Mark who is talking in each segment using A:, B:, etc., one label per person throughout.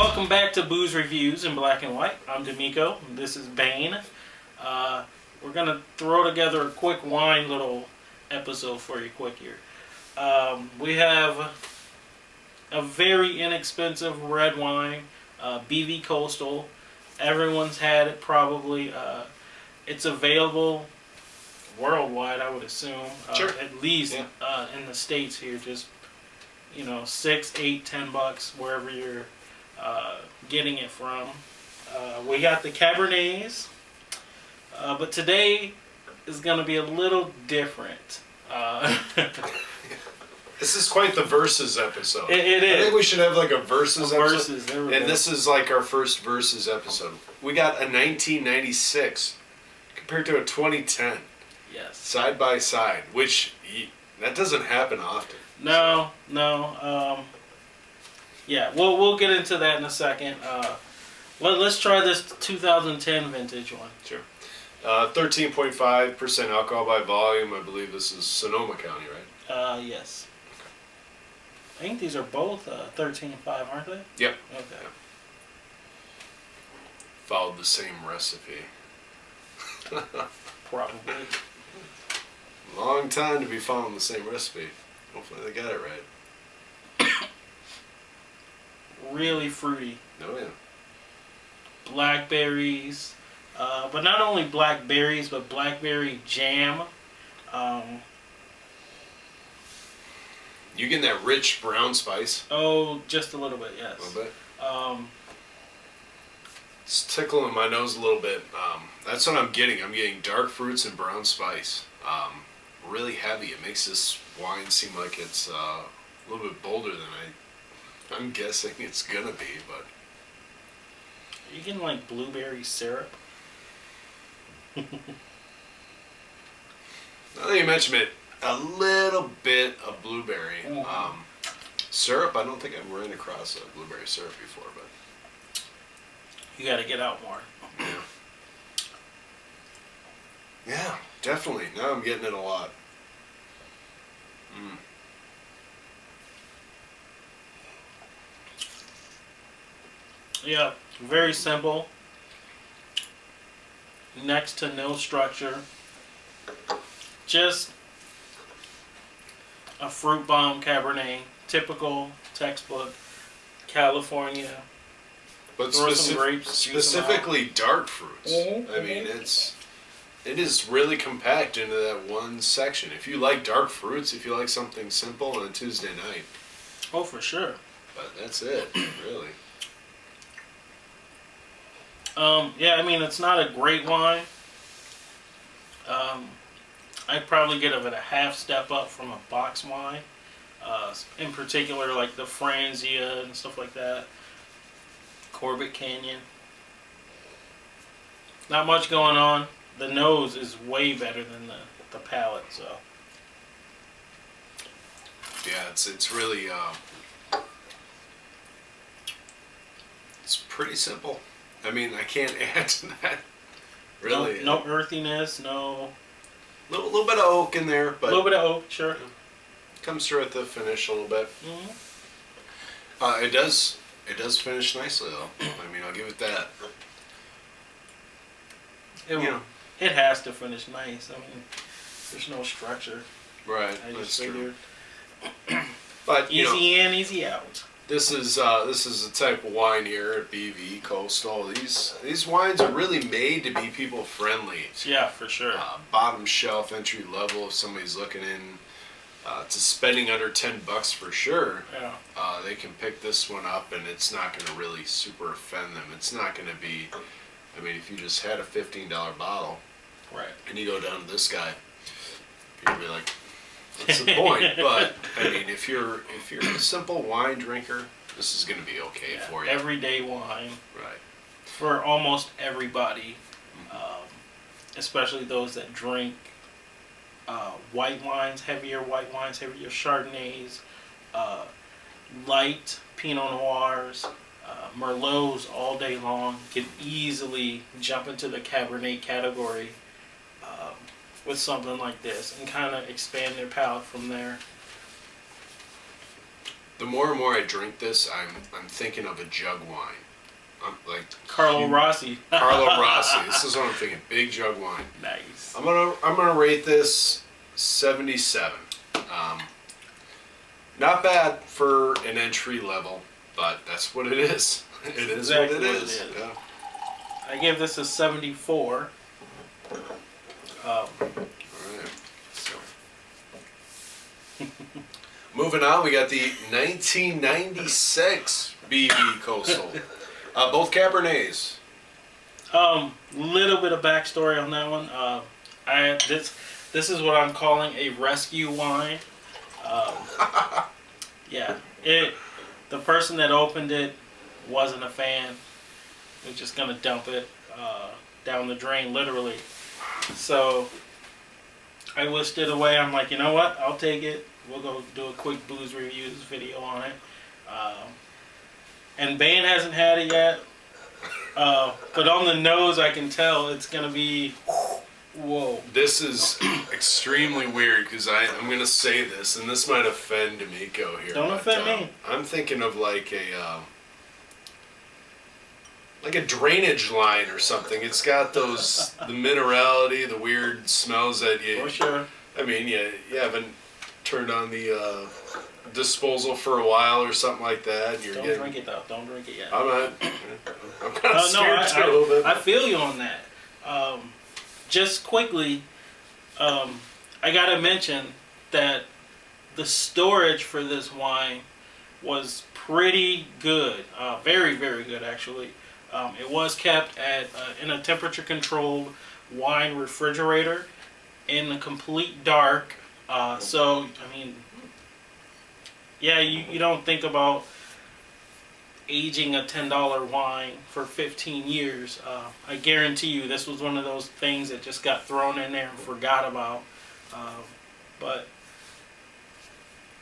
A: Welcome back to Booze Reviews in Black and White. I'm Demeko. This is Bayne. We're going to throw together a quick wine little episode for you quick here. We have a very inexpensive red wine, BV Coastal. Everyone's had it probably. It's available worldwide, I would assume.
B: Sure.
A: At least in the States here, just, $6, $8, $10 wherever you're getting it from. We got the Cabernets, but today is going to be a little different.
B: This is quite the versus episode.
A: It is.
B: I think we should have like a versus episode.
A: There we
B: and
A: go.
B: this is like our first versus episode. We got a 1996 compared to a 2010.
A: Yes.
B: Side by side, which that doesn't happen often.
A: No. Yeah, we'll get into that in a second. Let's try this 2010 vintage one.
B: Sure. 13.5% alcohol by volume. I believe this is Sonoma County, right?
A: Yes. I think these are both 13.5, aren't they?
B: Yep.
A: Okay.
B: Yep. Followed the same recipe.
A: Probably.
B: Long time to be following the same recipe. Hopefully they got it right.
A: Really fruity.
B: Oh yeah.
A: Blackberries, but not only blackberries, but blackberry jam.
B: You getting that rich brown spice?
A: Oh, just a little bit, yes.
B: A little bit. It's tickling my nose a little bit. That's what I'm getting. I'm getting dark fruits and brown spice. Really heavy. It makes this wine seem like it's a little bit bolder than I'm guessing it's gonna be, but
A: Are you getting like blueberry syrup?
B: now that you mention it, a little bit of blueberry.
A: Mm-hmm.
B: Syrup, I don't think I've ran across a blueberry syrup before, but
A: You got to get out more.
B: yeah, definitely. Now I'm getting it a lot.
A: Yeah, very simple. Next to no structure. Just a fruit bomb Cabernet. Typical textbook California.
B: But
A: Throw some grapes, juice them out.
B: specifically dark fruits.
A: Mhm,
B: I mean, it is really compact into that one section. If you like dark fruits, if you like something simple on a Tuesday night,
A: Oh, for sure.
B: but that's it, really.
A: Yeah, I mean, it's not a great wine. I'd probably give it a half step up from a box wine. In particular, like the Franzia and stuff like that. Corbett Canyon. Not much going on. The nose is way better than the palate, so.
B: Yeah, it's really it's pretty simple. I mean, I can't add to that. Really,
A: No earthiness, no.
B: Little bit of oak in there,
A: A
B: but
A: little bit of oak, sure.
B: comes through at the finish a little bit.
A: Mm-hmm.
B: It does finish nicely though. I mean, I'll give it that.
A: It has to finish nice. I mean, there's no structure.
B: Right,
A: I
B: that's
A: just
B: true.
A: figured
B: But
A: easy in, easy out.
B: this is a type of wine here at BV Coastal. These wines are really made to be people friendly.
A: Yeah, for sure.
B: Bottom shelf, entry level. If somebody's looking in to spending under $10 for sure,
A: Yeah.
B: they can pick this one up, and it's not going to really super offend them. It's not going to be. I mean, if you just had a $15 bottle,
A: Right.
B: and you go down to this guy, you're gonna be like, what's the point? But I mean, if you're a simple wine drinker, this is gonna be okay for you.
A: Everyday wine
B: Right.
A: for almost everybody, especially those that drink white wines, heavier Chardonnays, light Pinot Noirs, Merlots all day long. Could easily jump into the Cabernet category with something like this and kind of expand their palate from there.
B: The more and more I drink this, I'm thinking of a jug wine. Like
A: Carlo Rossi.
B: Carlo Rossi. This is what I'm thinking. Big jug wine.
A: Nice.
B: I'm gonna rate this 77. Not bad for an entry level, but that's what it is. It is
A: exactly
B: what it is. Yeah.
A: I give this a 74.
B: All right.
A: So.
B: Moving on, we got the 1996 BB Coastal. Both Cabernets.
A: Little bit of backstory on that one. This is what I'm calling a rescue wine. Yeah, the person that opened it wasn't a fan. They're just gonna dump it down the drain, literally. So I whisked it away. I'm like, you know what? I'll take it. We'll go do a quick booze reviews video on it. And Bayne hasn't had it yet. But on the nose, I can tell it's gonna be. Whoa.
B: This is extremely weird because I'm going to say this, and this might offend Demeko here.
A: Don't offend me.
B: I'm thinking of like a drainage line or something. It's got the minerality, the weird smells that you.
A: For sure.
B: I mean, you haven't turned on the disposal for a while or something like that.
A: Don't drink it though. Don't drink it yet.
B: I'm not. I'm kind of scared too a little bit.
A: I feel you on that. Just quickly, I gotta mention that the storage for this wine was pretty good, very, very good actually. It was kept in a temperature-controlled wine refrigerator in the complete dark. So I mean, yeah, you don't think about aging a $10 wine for 15 years. I guarantee you this was one of those things that just got thrown in there and forgot about. But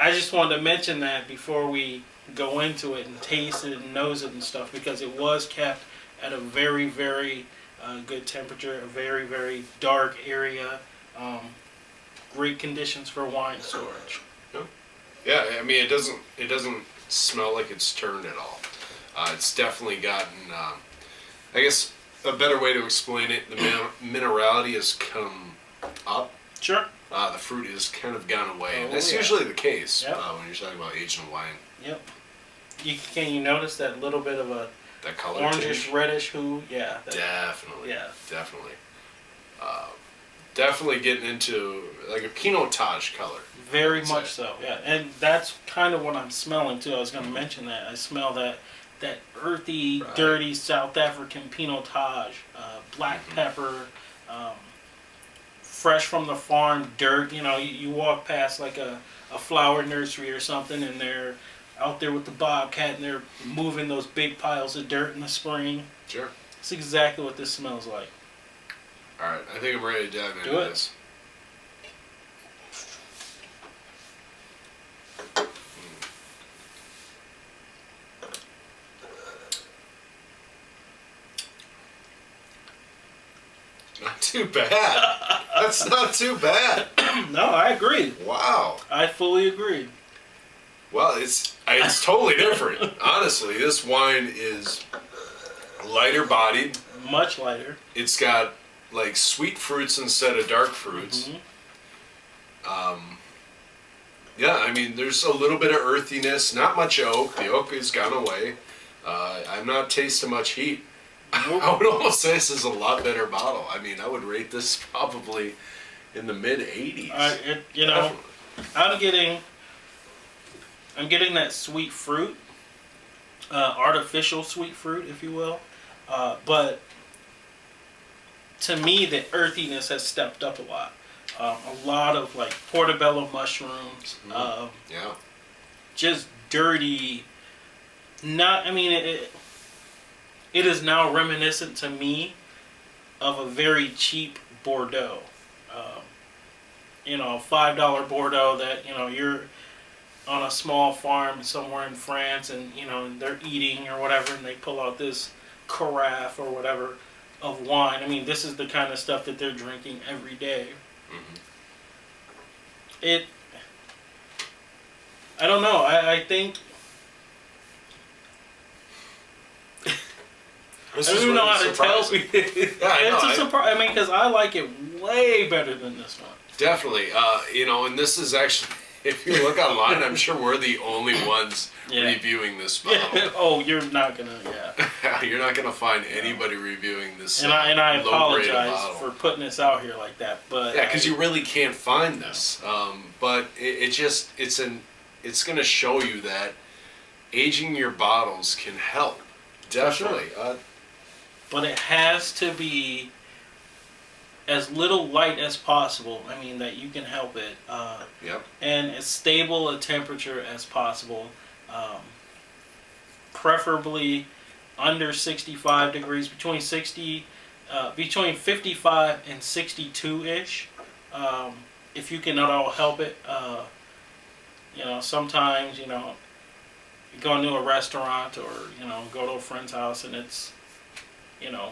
A: I just wanted to mention that before we go into it and taste it and nose it and stuff, because it was kept at a very, very good temperature, a very, very dark area. Great conditions for wine storage.
B: Yeah, I mean, it doesn't smell like it's turned at all. It's definitely gotten, I guess a better way to explain it, the minerality has come up.
A: Sure.
B: The fruit has kind of gone away.
A: Oh,
B: And that's
A: yeah.
B: usually the case
A: Yep.
B: when you're talking about aging wine.
A: Yep. Can you notice that little bit of a
B: That color
A: orangish,
B: change.
A: reddish hue? Yeah.
B: Definitely.
A: Yeah.
B: Definitely. Definitely getting into like a pinotage color.
A: Very much so. Yeah. And that's kind of what I'm smelling too. I was going to mention that. I smell that earthy,
B: Right.
A: dirty South African pinotage, black pepper, fresh from the farm, dirt. You know, you walk past like a flower nursery or something, and they're out there with the bobcat, and they're moving those big piles of dirt in the spring.
B: Sure.
A: That's exactly what this smells like.
B: All right, I think I'm ready to dive into
A: Do it.
B: this. Not too bad. That's not too bad.
A: No, I agree.
B: Wow.
A: I fully agree.
B: Well, it's totally different. Honestly, this wine is lighter bodied.
A: Much lighter.
B: It's got like sweet fruits instead of dark fruits.
A: Mm-hmm.
B: Yeah, I mean, there's a little bit of earthiness. Not much oak. The oak has gone away. I'm not tasting much heat. I would almost say this is a lot better bottle. I mean, I would rate this probably in the mid 80s.
A: You know, I'm getting that sweet fruit, artificial sweet fruit, if you will. But to me, the earthiness has stepped up a lot. A lot of like portobello mushrooms.
B: Yeah.
A: Just dirty. Not. I mean, it is now reminiscent to me of a very cheap Bordeaux. You know, $5 Bordeaux that, you know, you're on a small farm somewhere in France, and, you know, they're eating or whatever, and they pull out this carafe or whatever of wine. I mean, this is the kind of stuff that they're drinking every day.
B: Mm-hmm.
A: I don't know. I think I don't even know how to tell people.
B: Yeah, I know.
A: It's a surprise. I mean, because I like it way better than this one.
B: Definitely. And this is actually, if you look online, I'm sure we're the only ones reviewing this bottle.
A: Yeah. Oh, you're not gonna. Yeah.
B: You're not gonna find anybody reviewing this.
A: And I
B: low-grade
A: apologize
B: bottle.
A: for putting this out here like that, but
B: yeah, because you really can't find this. But it's gonna show you that aging your bottles can help. Definitely.
A: Sure. But it has to be as little light as possible. I mean, that you can help it.
B: Yep.
A: And as stable a temperature as possible. Preferably under 65 degrees, between 55 and 62 ish. If you can at all help it. Sometimes you go into a restaurant or go to a friend's house and it's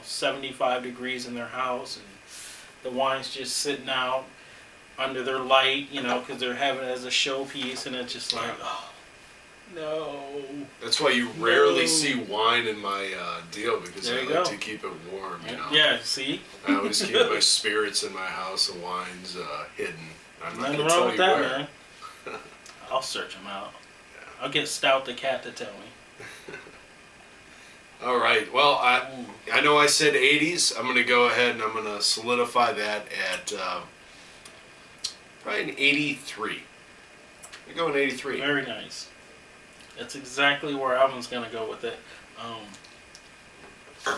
A: 75 degrees in their house and the wine's just sitting out under their light, because they're having it as a showpiece, and it's just like, oh, no.
B: That's why you rarely see wine in my deal, because I like to keep it warm,
A: Yeah, see?
B: I always keep my spirits in my house and wines hidden. I'm not
A: Nothing
B: going to tell
A: wrong with
B: you
A: that,
B: where.
A: man. I'll search them out. Yeah. I'll get Stout the cat to tell me.
B: All right. Well, I know I said 80s. I'm going to go ahead and I'm going to solidify that at probably an 83. I'm going 83.
A: Very nice. That's exactly where I was going to go with it.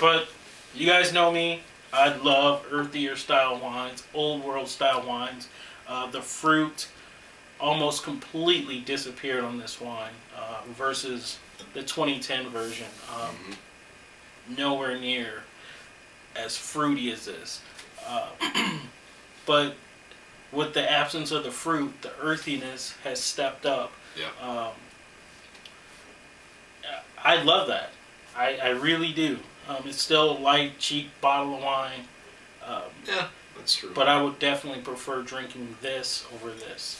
A: But you guys know me. I love earthier style wines, old world style wines. The fruit almost completely disappeared on this wine versus the 2010 version. Nowhere near as fruity as this. But with the absence of the fruit, the earthiness has stepped up.
B: Yeah.
A: I love that. I really do. It's still a light, cheap bottle of wine.
B: Yeah, that's true.
A: But I would definitely prefer drinking this over this.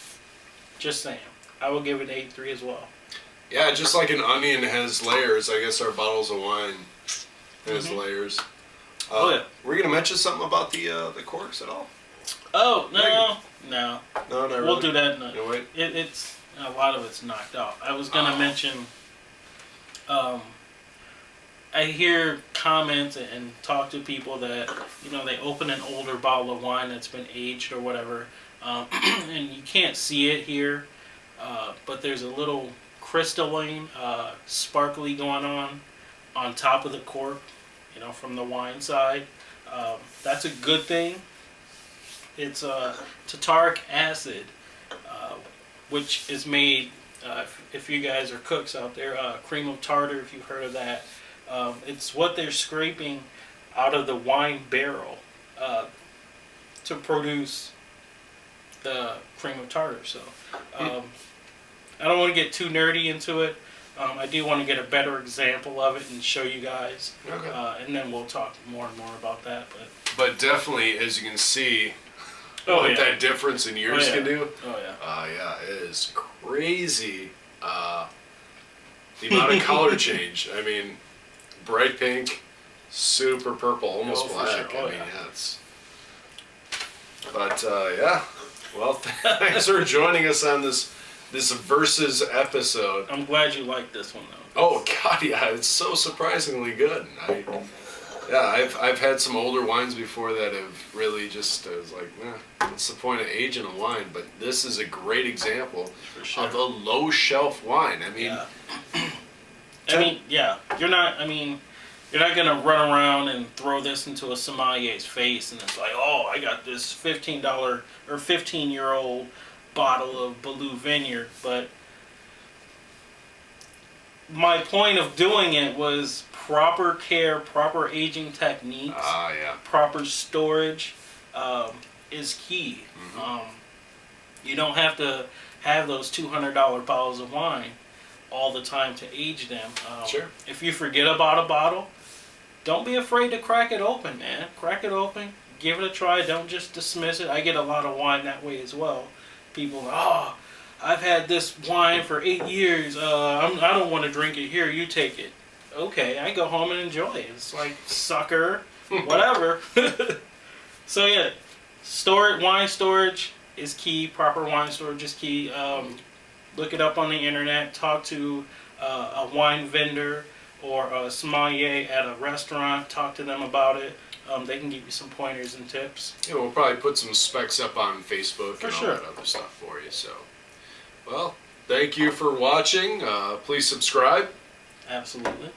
A: Just saying. I will give it an 83 as well.
B: Yeah, just like an onion has layers, I guess our bottles of wine has layers.
A: Yeah.
B: We're going to mention something about the corks at all?
A: Oh, no.
B: No, not really.
A: We'll do that.
B: No, wait.
A: It's a lot of it's knocked out. I was going to mention, I hear comments and talk to people that, they open an older bottle of wine that's been aged or whatever, and you can't see it here, but there's a little crystalline, sparkly going on top of the cork, from the wine side. That's a good thing. It's tartaric acid, which is made, if you guys are cooks out there, cream of tartar, if you've heard of that. It's what they're scraping out of the wine barrel to produce the cream of tartar. So I don't want to get too nerdy into it. I do want to get a better example of it and show you guys.
B: Okay.
A: And then we'll talk more and more about that.
B: But definitely, as you can see, what that difference in yours can do.
A: Oh, yeah.
B: Yeah, it is crazy. The amount of color change. I mean, bright pink, super purple, almost black.
A: Sure. Oh,
B: I mean, yeah, it's... But, yeah. Well, thanks for joining us on this Versus episode.
A: I'm glad you like this one, though.
B: Oh, God, yeah. It's so surprisingly good. I've had some older wines before that have really just, I was like, what's the point of aging a wine? But this is a great example of a low shelf wine. I mean,
A: you're not gonna run around and throw this into a sommelier's face and it's like, oh, I got this $15 or 15-year-old bottle of Belleau Vineyard. But my point of doing it was proper care, proper aging techniques, proper storage is key. You don't have to have those $200 bottles of wine all the time to age them.
B: Sure.
A: If you forget about a bottle, don't be afraid to crack it open, man. Crack it open, give it a try. Don't just dismiss it. I get a lot of wine that way as well. People, I I've had this wine for 8 years. I don't want to drink it. Here, you take it. Okay, I go home and enjoy it. It's like, sucker, whatever. So yeah, wine storage is key. Proper wine storage is key. Look it up on the internet. Talk to a wine vendor or a sommelier at a restaurant. Talk to them about it. They can give you some pointers and tips.
B: Yeah, we'll probably put some specs up on Facebook
A: For
B: and
A: sure.
B: all that other stuff for you. So, well, thank you for watching. Please subscribe.
A: Absolutely.